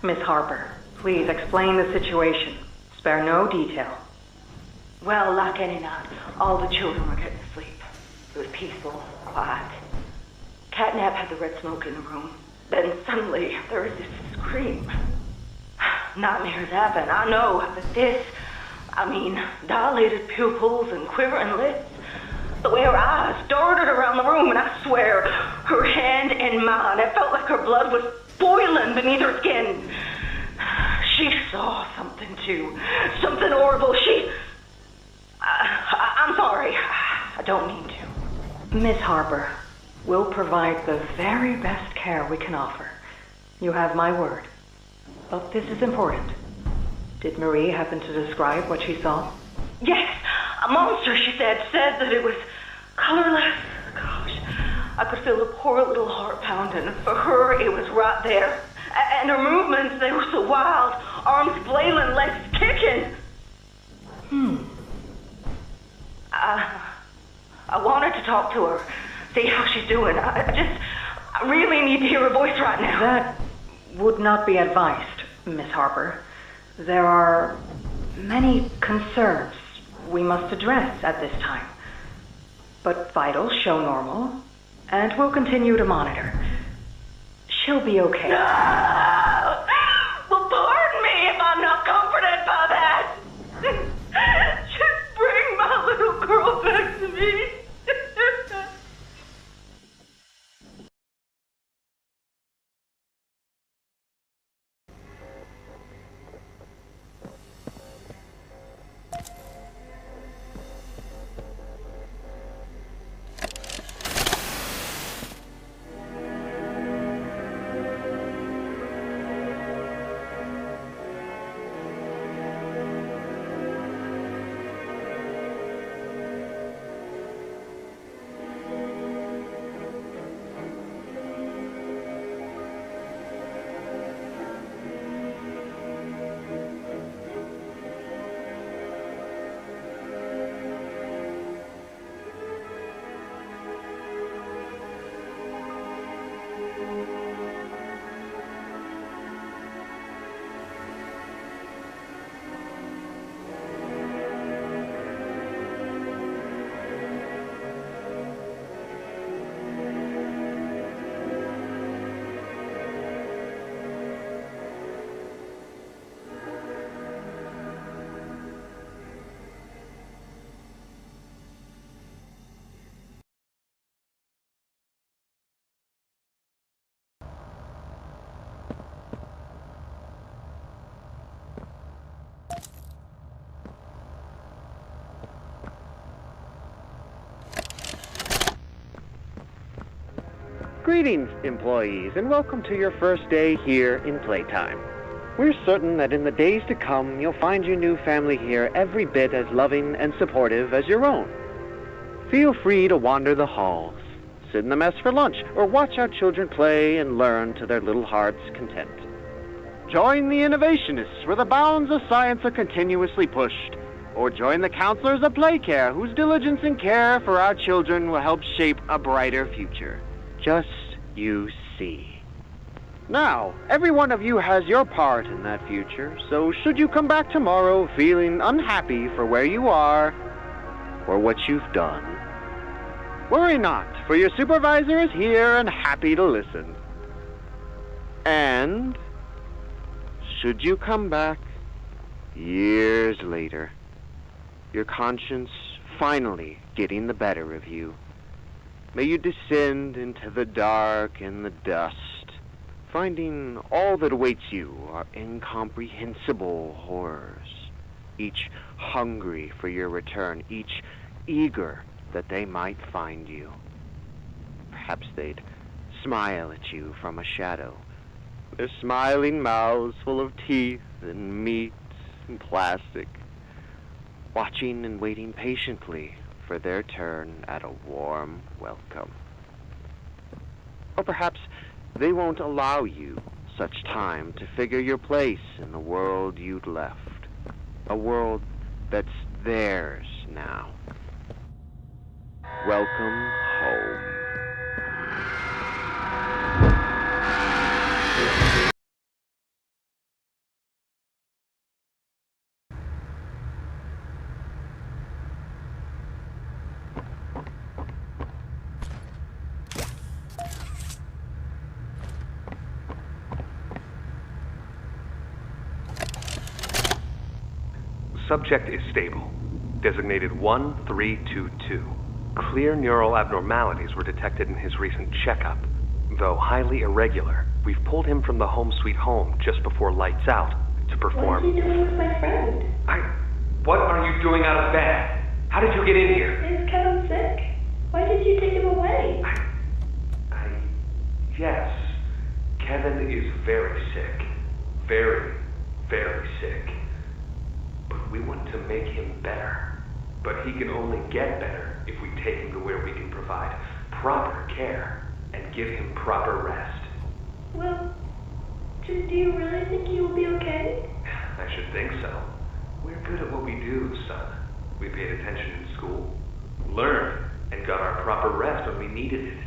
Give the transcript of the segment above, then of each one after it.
Miss Harper, please explain the situation. Spare no detail. Well, like any night, all the children were getting to sleep. It was peaceful, quiet. Catnap had the red smoke in the room. Then suddenly, there was this scream. Nightmares happen, I know, but this, dilated pupils and quivering lips. The way her eyes darted around the room, and I swear, her hand in mine, it felt like her blood was boiling beneath her skin. She saw something too, something horrible. I'm sorry, I don't mean to. Miss Harper, we'll provide the very best care we can offer. You have my word. But this is important. Did Marie happen to describe what she saw? Yes, a monster, she said that it was colorless. Gosh, I could feel the poor little heart pounding. For her, it was right there. And her movements, they were so wild. Arms flailing, legs kicking. I wanted to talk to her, see how she's doing. I really need to hear her voice right now. That would not be advised, Miss Harper. There are many concerns we must address at this time. But vitals show normal, and we'll continue to monitor. She'll be okay. No! Well, pardon me if I'm not comforted by that. Just bring my little girl back to me. Greetings, employees, and welcome to your first day here in Playtime. We're certain that in the days to come, you'll find your new family here every bit as loving and supportive as your own. Feel free to wander the halls, sit in the mess for lunch, or watch our children play and learn to their little hearts' content. Join the innovationists where the bounds of science are continuously pushed, or join the counselors of Playcare whose diligence and care for our children will help shape a brighter future. Just you see. Now, every one of you has your part in that future, so should you come back tomorrow feeling unhappy for where you are or what you've done, worry not, for your supervisor is here and happy to listen. And should you come back years later, your conscience finally getting the better of you, may you descend into the dark and the dust, finding all that awaits you are incomprehensible horrors, each hungry for your return, each eager that they might find you. Perhaps they'd smile at you from a shadow, their smiling mouths full of teeth and meat and plastic, watching and waiting patiently for their turn at a warm welcome. Or perhaps they won't allow you such time to figure your place in the world you'd left, a world that's theirs now. Welcome home. Subject is stable. Designated 1322. Clear neural abnormalities were detected in his recent checkup. Though highly irregular, we've pulled him from the home sweet home just before lights out to perform... What is he doing with my friend? What are you doing out of bed? How did you get in here? Is Kevin sick? Why did you take him away? Yes. Kevin is very sick. Very, very sick. But we want to make him better. But he can only get better if we take him to where we can provide proper care and give him proper rest. Well, do you really think he will be okay? I should think so. We're good at what we do, son. We paid attention in school, learned, and got our proper rest when we needed it.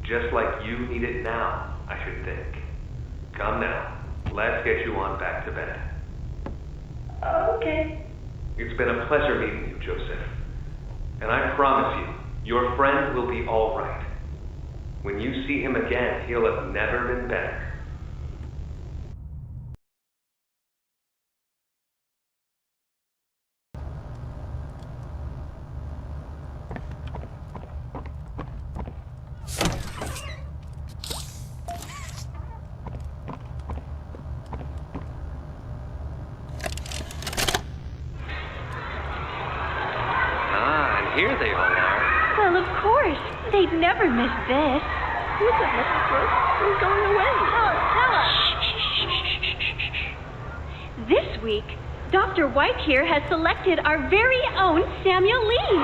Just like you need it now, I should think. Come now, let's get you on back to bed. Okay. It's been a pleasure meeting you, Joseph. And I promise you, your friend will be all right. When you see him again, he'll have never been better. Here they all are. Well, of course. They'd never miss this. Look at Mrs. Brooks. We're going away. Shh. This week, Dr. White here has selected our very own Samuel Lee.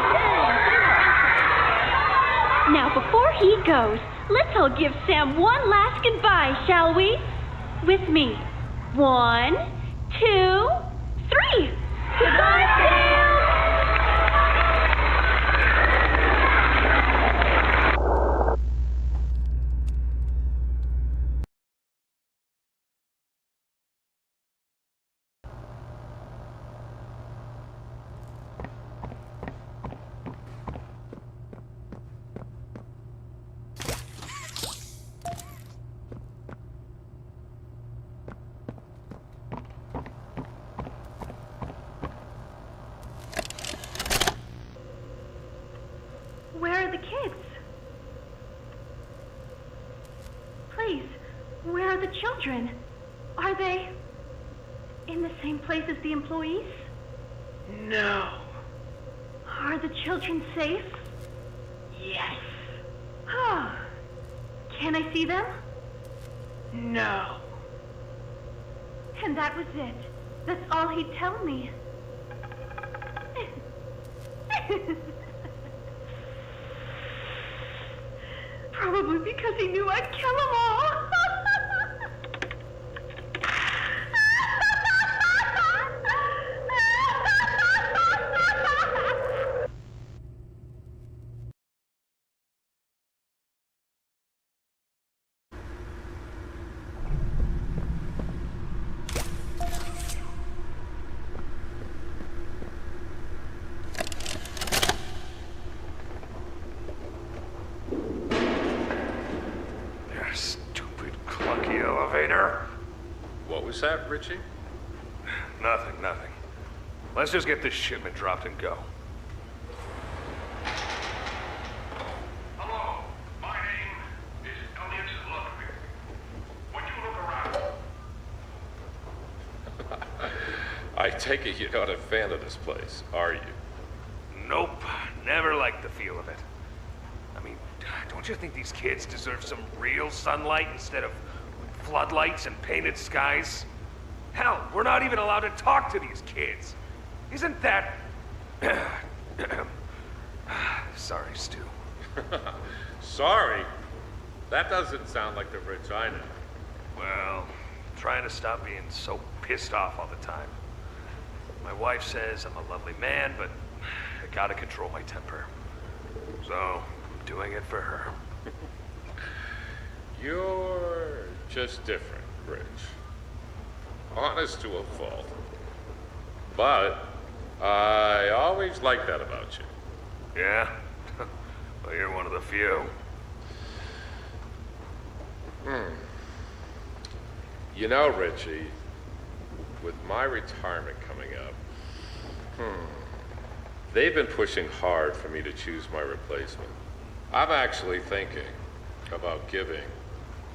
Now, before he goes, let's all give Sam one last goodbye, shall we? With me. 1, 2, 3. Goodbye, Sam! Where are the kids? Please, where are the children? Are they in the same place as the employees? No. Are the children safe? Yes. Oh. Can I see them? No. And that was it. That's all he'd tell me. Probably because he knew I'd kill them all. What was that, Richie? Nothing. Let's just get this shipment dropped and go. Hello, my name is Elliot Ludwig. Would you look around? I take it you're not a fan of this place, are you? Nope, never liked the feel of it. I mean, don't you think these kids deserve some real sunlight instead of floodlights and painted skies? Hell, we're not even allowed to talk to these kids. Isn't that... Sorry, Stu. Sorry? That doesn't sound like the Rich I know. Well, I'm trying to stop being so pissed off all the time. My wife says I'm a lovely man, but I gotta control my temper. So, I'm doing it for her. You're just different, Rich. Honest to a fault. But I always liked that about you. Yeah? Well, you're one of the few. You know, Richie, with my retirement coming up, They've been pushing hard for me to choose my replacement. I'm actually thinking about giving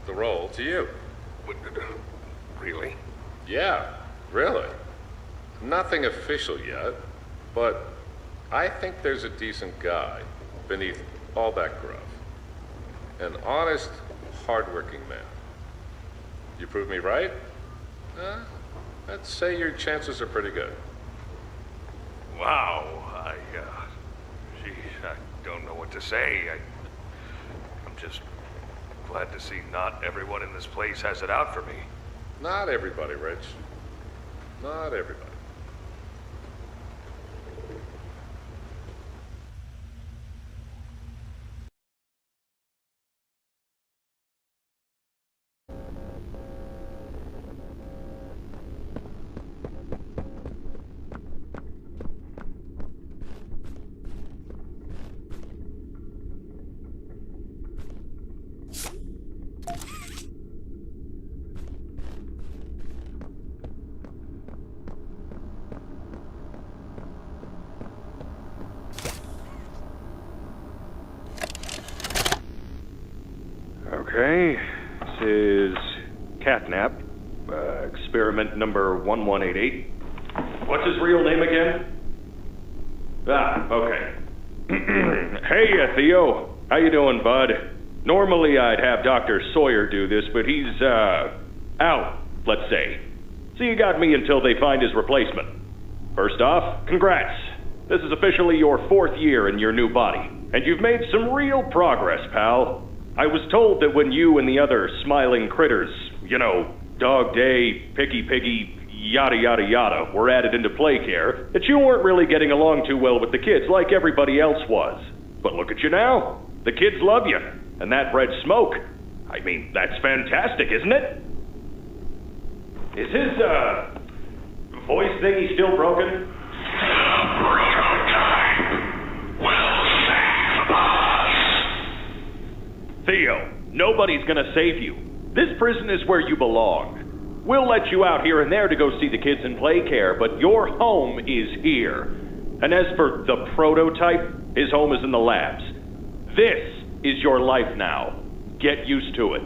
the role to you. Really? Yeah, really. Nothing official yet, but I think there's a decent guy beneath all that gruff. An honest, hardworking man. You prove me right? I'd say your chances are pretty good. Wow, geez, I don't know what to say. I'm just glad to see not everyone in this place has it out for me. Not everybody, Rich. Not everybody. Okay, this is Catnap, experiment number 1188. What's his real name again? Okay. Hey, Theo. How you doing, bud? Normally I'd have Dr. Sawyer do this, but he's, out, let's say. So you got me until they find his replacement. First off, congrats. This is officially your 4th year in your new body, and you've made some real progress, pal. I was told that when you and the other smiling critters, Dog Day, Picky Piggy, yada yada yada, were added into play care, that you weren't really getting along too well with the kids like everybody else was. But look at you now. The kids love you, and that bred smoke. I mean, that's fantastic, isn't it? Is his, voice thingy still broken? Prototype will save us. Theo, nobody's gonna save you. This prison is where you belong. We'll let you out here and there to go see the kids in play care, but your home is here. And as for the prototype, his home is in the labs. This is your life now. Get used to it.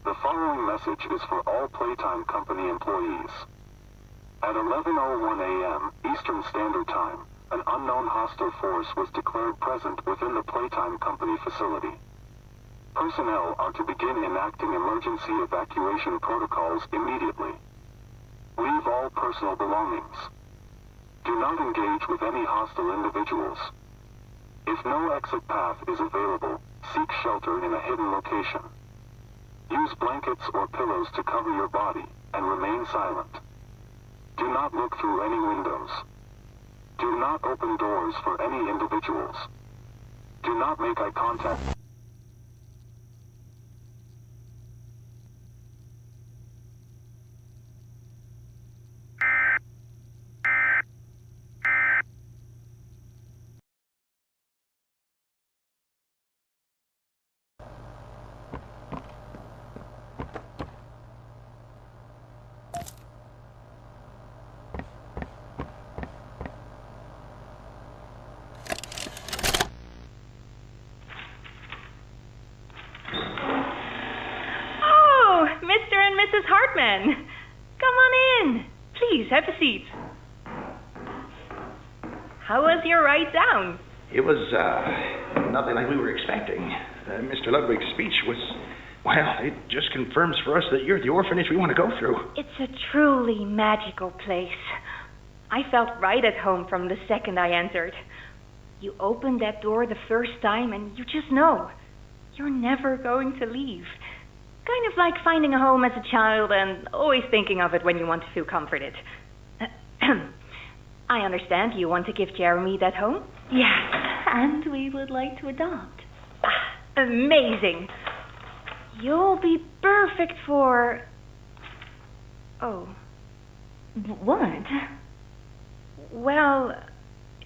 The following message is for all Playtime Company employees. At 11:01 a.m. Eastern Standard Time, an unknown hostile force was declared present within the Playtime Company facility. Personnel are to begin enacting emergency evacuation protocols immediately. Leave all personal belongings. Do not engage with any hostile individuals. If no exit path is available, seek shelter in a hidden location. Use blankets or pillows to cover your body, and remain silent. Do not look through any windows. Do not open doors for any individuals. Do not make eye contact. Mrs. Hartman. Come on in. Please, have a seat. How was your ride down? It was, nothing like we were expecting. Mr. Ludwig's speech was, well, it just confirms for us that you're the orphanage we want to go through. It's a truly magical place. I felt right at home from the second I entered. You open that door the first time and you just know. You're never going to leave. Kind of like finding a home as a child and always thinking of it when you want to feel comforted. I understand you want to give Jeremy that home? Yes, and we would like to adopt. Amazing. You'll be perfect for... Oh. What? Well,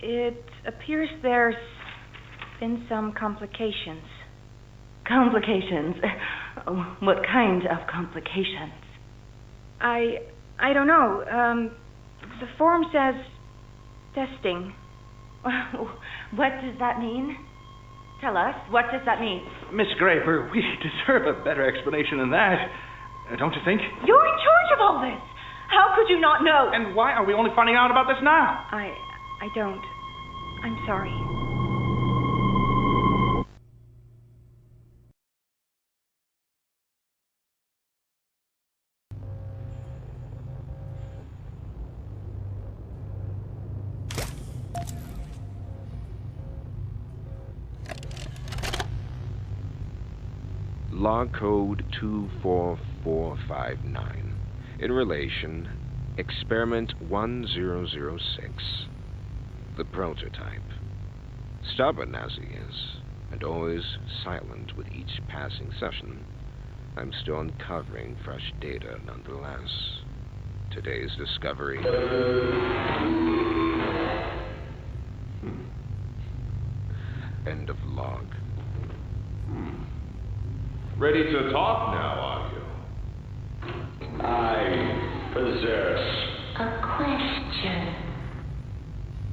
it appears there's been some complications. Complications? What kind of complications? I don't know. The form says testing. What does that mean? Tell us, what does that mean? Miss Graper, we deserve a better explanation than that. Don't you think? You're in charge of all this. How could you not know? And why are we only finding out about this now? I don't. I'm sorry. Log code 24459. In relation, experiment 1006. The prototype. Stubborn as he is, and always silent with each passing session, I'm still uncovering fresh data nonetheless. Today's discovery. End of log. Ready to talk now, are you? I possess A question.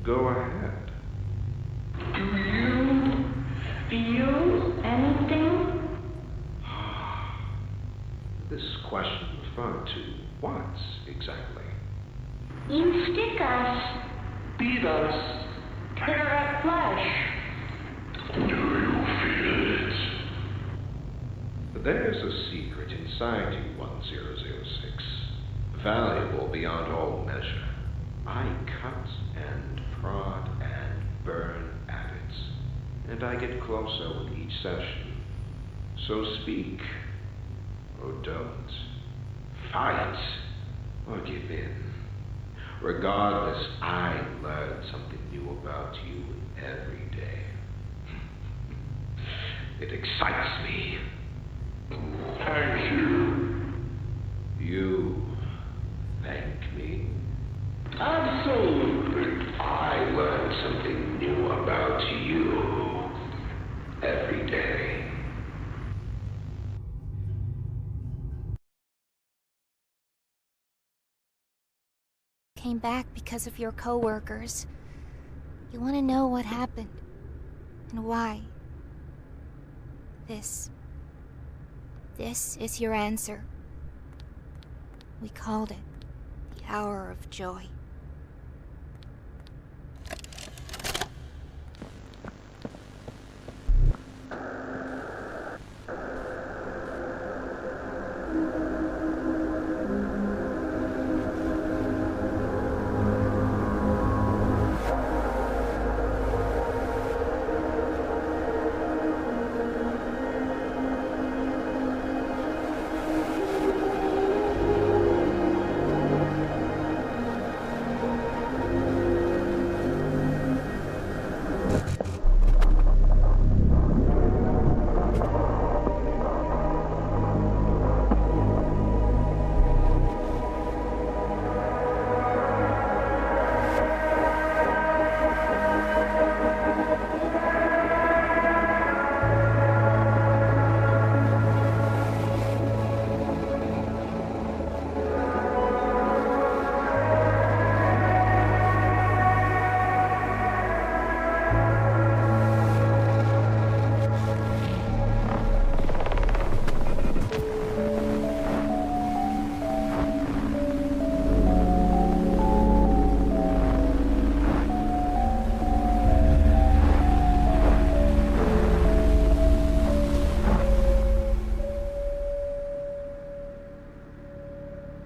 Go ahead. Do you feel anything? This question referred to what exactly? You stick us, beat us. tear at flesh. Do you feel it? There's a secret inside you, 1006. Valuable beyond all measure. I cut and prod and burn at it, and I get closer with each session. So speak, or don't. Fight, or give in. Regardless, I learn something new about you every day. It excites me. Thank you. You thank me? Absolutely. I learn something new about you every day. Came back because of your coworkers. You want to know what happened and why. This is your answer. We called it the hour of joy.